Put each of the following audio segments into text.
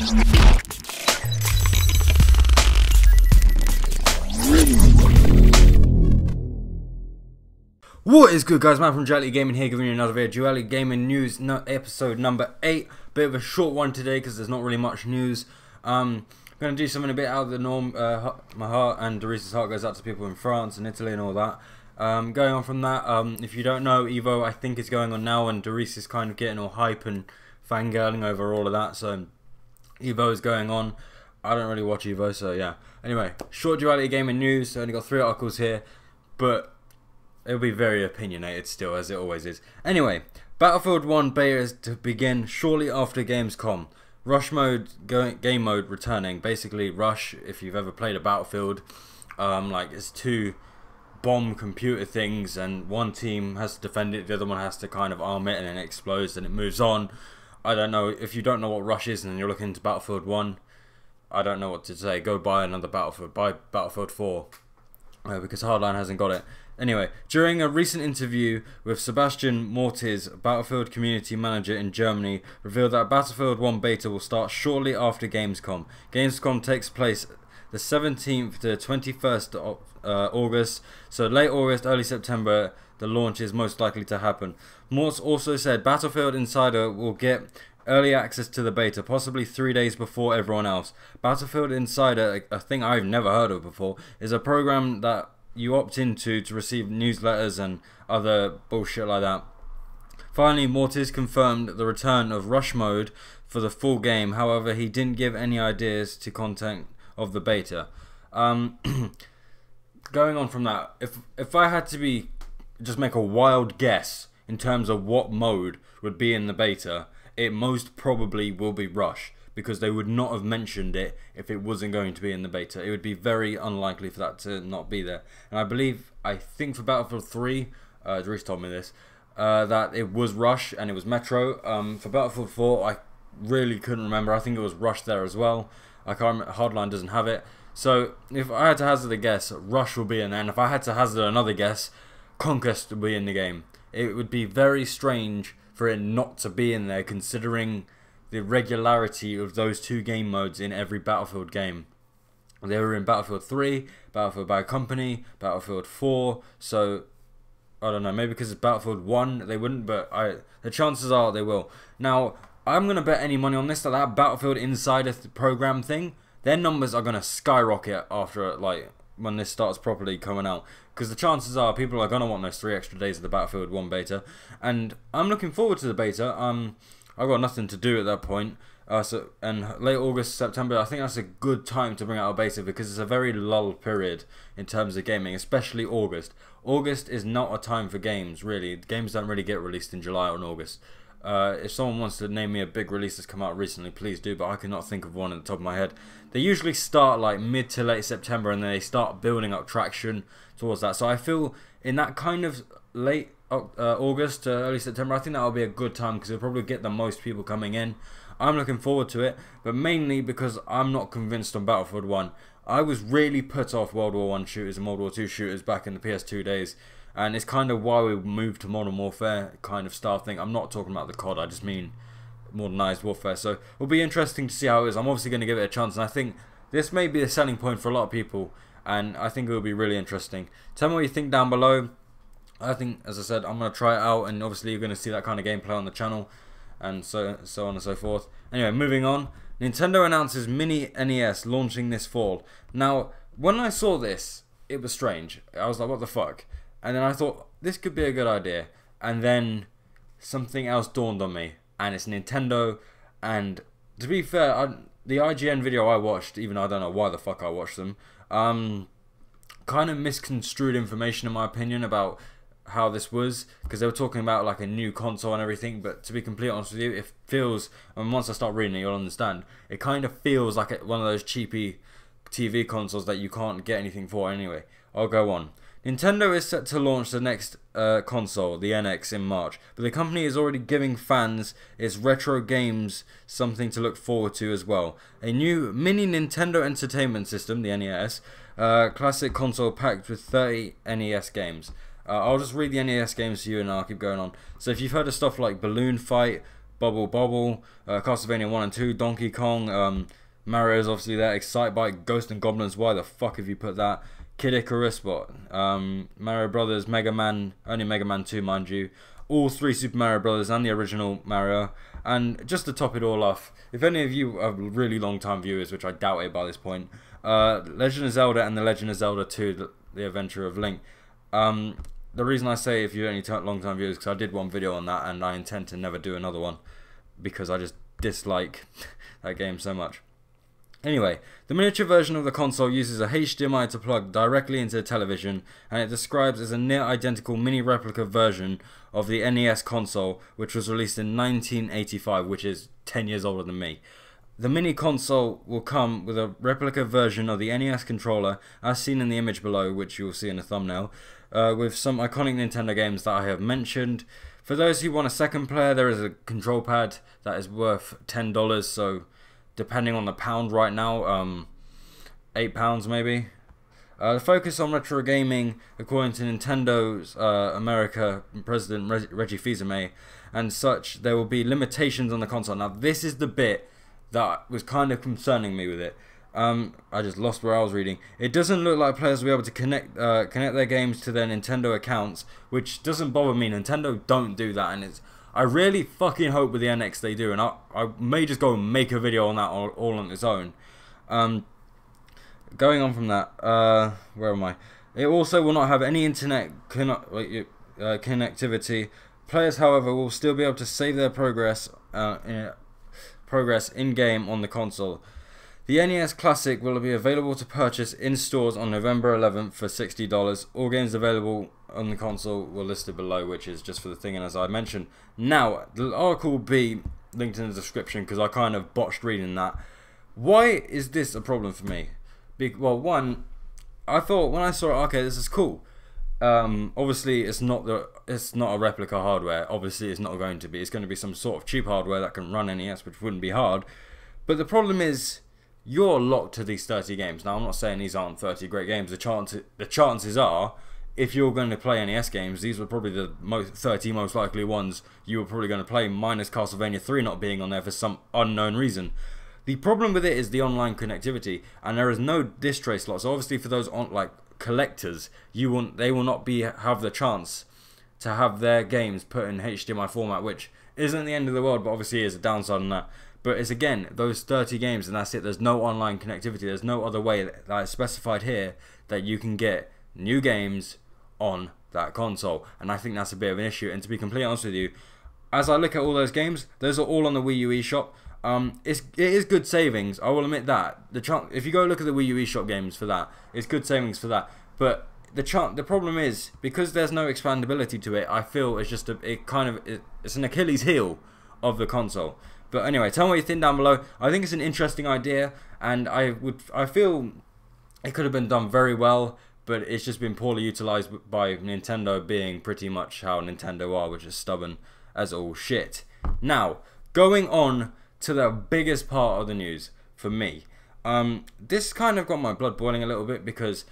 What is good, guys? Man from Duality Gaming here, giving you another video. Duality Gaming News, episode number 8. Bit of a short one today because there's not really much news. I'm going to do something a bit out of the norm. My heart and Doris's heart goes out to people in France and Italy and all that. Going on from that, if you don't know, Evo I think is going on now, and Doris is kind of getting all hype and fangirling over all of that. So Evo is going on. I don't really watch Evo, so yeah. Anyway, short Duality Gaming News. I only got 3 articles here, but it'll be very opinionated still, as it always is. Anyway, Battlefield 1 beta is to begin shortly after Gamescom. Rush mode, game mode returning. Basically, Rush, if you've ever played a Battlefield, like it's 2 bomb computer things, and one team has to defend it, the other one has to kind of arm it, and then it explodes and it moves on. I don't know, if you don't know what Rush is and you're looking into Battlefield 1, I don't know what to say. Go buy another Battlefield, buy Battlefield 4, because Hardline hasn't got it. Anyway, during a recent interview with Sebastian Mortis, Battlefield community manager in Germany, revealed that Battlefield 1 beta will start shortly after Gamescom. Gamescom takes place the 17th to 21st of August, so late August, early September, the launch is most likely to happen. Mortis also said Battlefield Insider will get early access to the beta, possibly 3 days before everyone else. Battlefield Insider, a thing I've never heard of before, is a program that you opt into to receive newsletters and other bullshit like that. Finally, Mortis confirmed the return of Rush mode for the full game. However, he didn't give any ideas to content of the beta. Going on from that, if I had to just make a wild guess in terms of what mode would be in the beta, it most probably will be Rush, because they would not have mentioned it if it wasn't going to be in the beta. It would be very unlikely for that to not be there. And I think for Battlefield 3, Doris told me this, that it was Rush and it was Metro. For Battlefield 4, I really couldn't remember. I think it was Rush there as well. I can't remember. Hardline doesn't have it. So if I had to hazard a guess, Rush will be in there. And if I had to hazard another guess, Conquest will be in the game. It would be very strange for it not to be in there, considering the regularity of those 2 game modes in every Battlefield game. They were in Battlefield 3, Battlefield Bad Company, Battlefield 4, so I don't know, maybe because it's Battlefield 1 they wouldn't, but the chances are they will. Now, I'm going to bet any money on this that Battlefield Insider program thing, their numbers are going to skyrocket after, like, when this starts properly coming out, because the chances are people are going to want those 3 extra days of the Battlefield 1 beta, and I'm looking forward to the beta. I've got nothing to do at that point, and late August, September, I think that's a good time to bring out a beta, because it's a very lull period in terms of gaming, especially August. August is not a time for games, really. Games don't really get released in July or in August. If someone wants to name me a big release that's come out recently, please do, but I cannot think of one at the top of my head. They usually start like mid to late September, and then they start building up traction towards that. So I feel in that kind of late August to early September, I think that will be a good time, because it'll probably get the most people coming in. I'm looking forward to it, but mainly because I'm not convinced on Battlefield 1. I was really put off World War 1 shooters and World War 2 shooters back in the PS2 days, and it's kind of why we moved to Modern Warfare kind of style thing. I'm not talking about the COD, I just mean modernized warfare. So it'll be interesting to see how it is. I'm obviously going to give it a chance, and I think this may be a selling point for a lot of people, and I think it will be really interesting. Tell me what you think down below. I think, as I said, I'm going to try it out, and obviously you're going to see that kind of gameplay on the channel, and so on and so forth. Anyway, moving on. Nintendo announces Mini NES launching this fall. Now, when I saw this, it was strange. I was like, what the fuck? And then I thought, this could be a good idea. And then something else dawned on me, and it's Nintendo. And to be fair, the IGN video I watched, even though I don't know why the fuck I watched them, kind of misconstrued information in my opinion about how this was, because they were talking about like a new console and everything, but to be completely honest with you, it feels, and once I start reading it you'll understand, it kind of feels like one of those cheapy TV consoles that you can't get anything for anyway. I'll go on. Nintendo is set to launch the next console, the NX, in March, but the company is already giving fans its retro games something to look forward to as well. A new mini Nintendo Entertainment System, the NES, classic console packed with 30 NES games. I'll just read the NES games to you and I'll keep going on. So if you've heard of stuff like Balloon Fight, Bubble Bobble, Castlevania 1 and 2, Donkey Kong, Mario's obviously there, Excitebike, Ghost and Goblins, why the fuck have you put that? Kid Icarus, what? Mario Brothers, Mega Man, only Mega Man 2 mind you, all 3 Super Mario Brothers and the original Mario. And just to top it all off, if any of you are really long time viewers, which I doubt it by this point, Legend of Zelda and The Legend of Zelda 2, The Adventure of Link. The reason I say if you're only long time viewers, because I did one video on that and I intend to never do another one, because I just dislike that game so much. Anyway, the miniature version of the console uses a HDMI to plug directly into the television, and it describes as a near identical mini replica version of the NES console, which was released in 1985, which is 10 years older than me. The mini console will come with a replica version of the NES controller, as seen in the image below, which you will see in the thumbnail, with some iconic Nintendo games that I have mentioned. For those who want a second player, there is a control pad that is worth $10, so depending on the pound right now, £8 maybe. The focus on retro gaming, according to Nintendo's America President Reggie Fils-Aimé and such, there will be limitations on the console. Now this is the bit that was kind of concerning me with it. I just lost where I was reading. It doesn't look like players will be able to connect their games to their Nintendo accounts, which doesn't bother me. Nintendo don't do that, and I really fucking hope with the NX they do, and I may just go and make a video on that all on its own. Going on from that, where am I? It also will not have any internet connectivity. Players, however, will still be able to save their progress in game on the console. The NES Classic will be available to purchase in stores on November 11th for $60. All games available on the console were listed below, which is just for the thing, and as I mentioned. Now, the article will be linked in the description because I kind of botched reading that. Why is this a problem for me? Well, one, I thought when I saw it, okay, this is cool. Obviously, it's not a replica hardware. Obviously, it's not going to be. It's going to be some sort of cheap hardware that can run NES, which wouldn't be hard. But the problem is, you're locked to these 30 games. Now, I'm not saying these aren't 30 great games. The chances are, if you're going to play NES games, these were probably the 30 most likely ones you were probably going to play, minus Castlevania 3 not being on there for some unknown reason. The problem with it is the online connectivity, and there is no disc tray slot. So obviously, for those collectors, they will not have the chance to have their games put in HDMI format, which isn't the end of the world, but obviously is a downside on that. But it's again those 30 games, and that's it. There's no online connectivity. There's no other way that is specified here that you can get new games on that console, and I think that's a bit of an issue. And to be completely honest with you, as I look at all those games, those are all on the Wii U eShop. It is good savings. I will admit that. If you go look at the Wii U eShop games for that, it's good savings for that. But the problem is, because there's no expandability to it, I feel it's just it's an Achilles heel of the console. But anyway, tell me what you think down below. I think it's an interesting idea, and I feel it could have been done very well, but it's just been poorly utilized by Nintendo, being pretty much how Nintendo are, which is stubborn as all shit. Now, going on to the biggest part of the news for me. This kind of got my blood boiling a little bit, because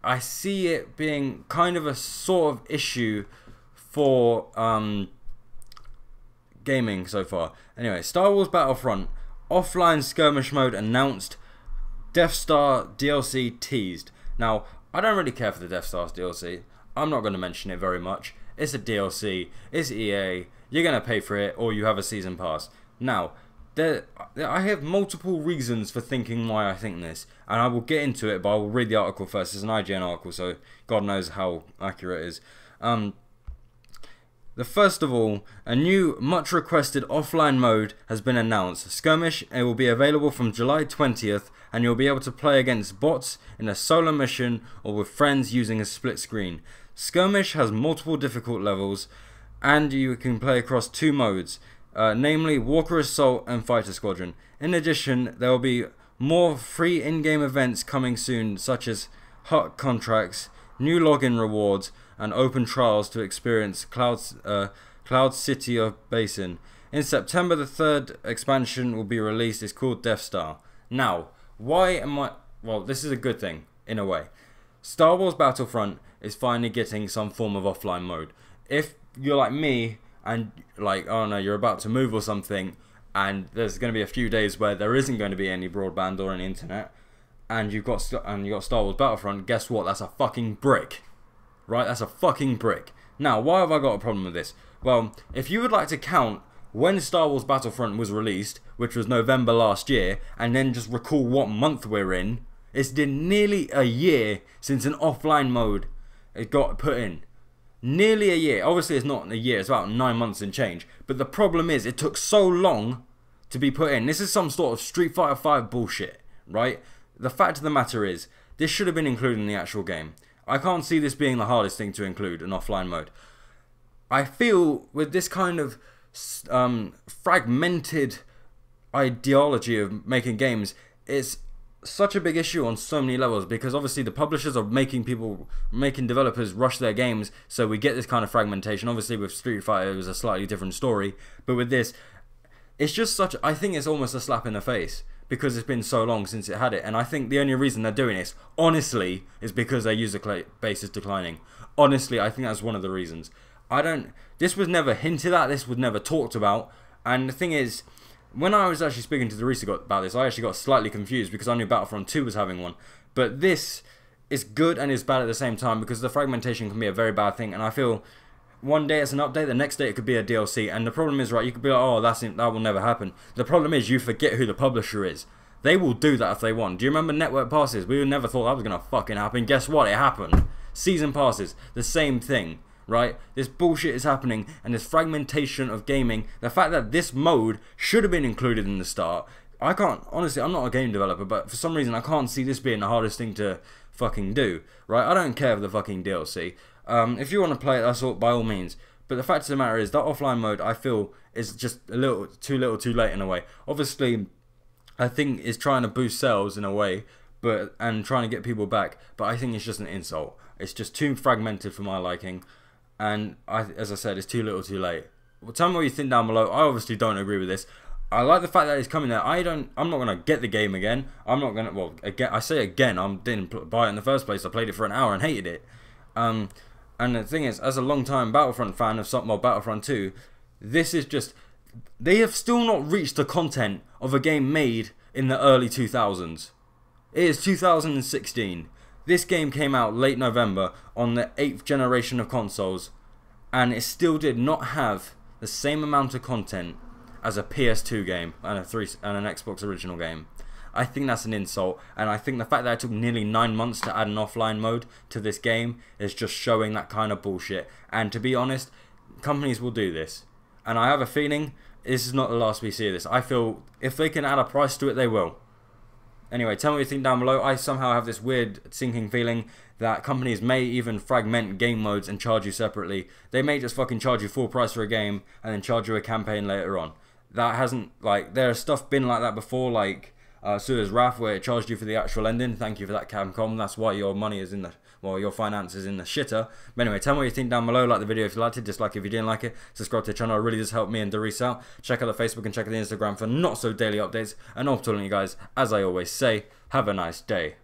I see it being kind of a sort of issue for gaming so far. Anyway, Star Wars Battlefront offline skirmish mode announced, Death Star DLC teased. Now, I don't really care for the Death Star DLC. I'm not going to mention it very much. It's a DLC. It's EA. You're going to pay for it, or you have a season pass. Now, I have multiple reasons for thinking why I think this, and I will get into it, but I will read the article first. It's an IGN article, so God knows how accurate it is. The first of all, a new, much requested offline mode has been announced. Skirmish, it will be available from July 20th, and you'll be able to play against bots in a solo mission or with friends using a split screen. Skirmish has multiple difficult levels, and you can play across 2 modes, namely Walker Assault and Fighter Squadron. In addition, there will be more free in-game events coming soon, such as HUT contracts, new login rewards, and open trials to experience Cloud City of Basin. In September, the 3rd expansion will be released. It's called Death Star. Now, why am I... Well, this is a good thing, in a way. Star Wars Battlefront is finally getting some form of offline mode. If you're like me, and like, oh no, you're about to move or something, and there's going to be a few days where there isn't going to be any broadband or any internet, and you've got Star Wars Battlefront. Guess what? That's a fucking brick, right? That's a fucking brick. Now, why have I got a problem with this? Well, if you would like to count when Star Wars Battlefront was released, which was November last year, and then just recall what month we're in, it's been nearly a year since an offline mode it got put in. Nearly a year. Obviously it's not a year, it's about 9 months and change. But the problem is it took so long to be put in. This is some sort of Street Fighter 5 bullshit, right? The fact of the matter is, this should have been included in the actual game. I can't see this being the hardest thing to include, an offline mode. I feel with this kind of fragmented ideology of making games, it's such a big issue on so many levels, because obviously the publishers are making developers rush their games, so we get this kind of fragmentation. Obviously with Street Fighter it was a slightly different story, but with this it's just such, I think it's almost a slap in the face, because it's been so long since it had it. And I think the only reason they're doing this, honestly, is because their user base is declining. Honestly, I think that's one of the reasons. This was never hinted at, this was never talked about, and the thing is, when I was actually speaking to Teresa about this, I actually got slightly confused because I knew Battlefront 2 was having one. But this is good and is bad at the same time, because the fragmentation can be a very bad thing. And I feel one day it's an update, the next day it could be a DLC. And the problem is, right, you could be like, oh, that will never happen. The problem is you forget who the publisher is. They will do that if they want. Do you remember network passes? We never thought that was going to fucking happen. Guess what? It happened. Season passes, the same thing. Right, this bullshit is happening, and this fragmentation of gaming, the fact that this mode should have been included in the start, I can't, honestly, I'm not a game developer, but for some reason I can't see this being the hardest thing to fucking do, right? I don't care for the fucking DLC. If you want to play it, that's all, by all means, but the fact of the matter is that offline mode, I feel, is just a little too late in a way. Obviously, I think it's trying to boost sales in a way, and trying to get people back, but I think it's just an insult. It's just too fragmented for my liking. And as I said, it's too little too late. Well, tell me what you think down below. I obviously don't agree with this. I like the fact that it's coming there. I'm not going to get the game again. I'm not going to, well, again, I say again, I didn't buy it in the first place. I played it for an hour and hated it. And the thing is, as a long time Battlefront fan of something, well, Battlefront 2, this is just, they have still not reached the content of a game made in the early 2000s. It is 2016. This game came out late November on the 8th generation of consoles, and it still did not have the same amount of content as a PS2 game and an Xbox original game. I think that's an insult, and I think the fact that it took nearly 9 months to add an offline mode to this game is just showing that kind of bullshit. And to be honest, companies will do this, and I have a feeling this is not the last we see of this. I feel if they can add a price to it, they will. Anyway, tell me what you think down below. I somehow have this weird sinking feeling that companies may even fragment game modes and charge you separately. They may just fucking charge you full price for a game and then charge you a campaign later on. That hasn't, like, there's stuff been like that before, like Sua's Wrath, where it charged you for the actual ending. Thank you for that, Capcom. That's why your money is in the, well, your finances in the shitter. But anyway, tell me what you think down below. Like the video if you liked it, dislike it if you didn't like it. Subscribe to the channel, it really does help me and Doris out. Check out the Facebook and check out the Instagram for not so daily updates. And ultimately, guys, as I always say, have a nice day.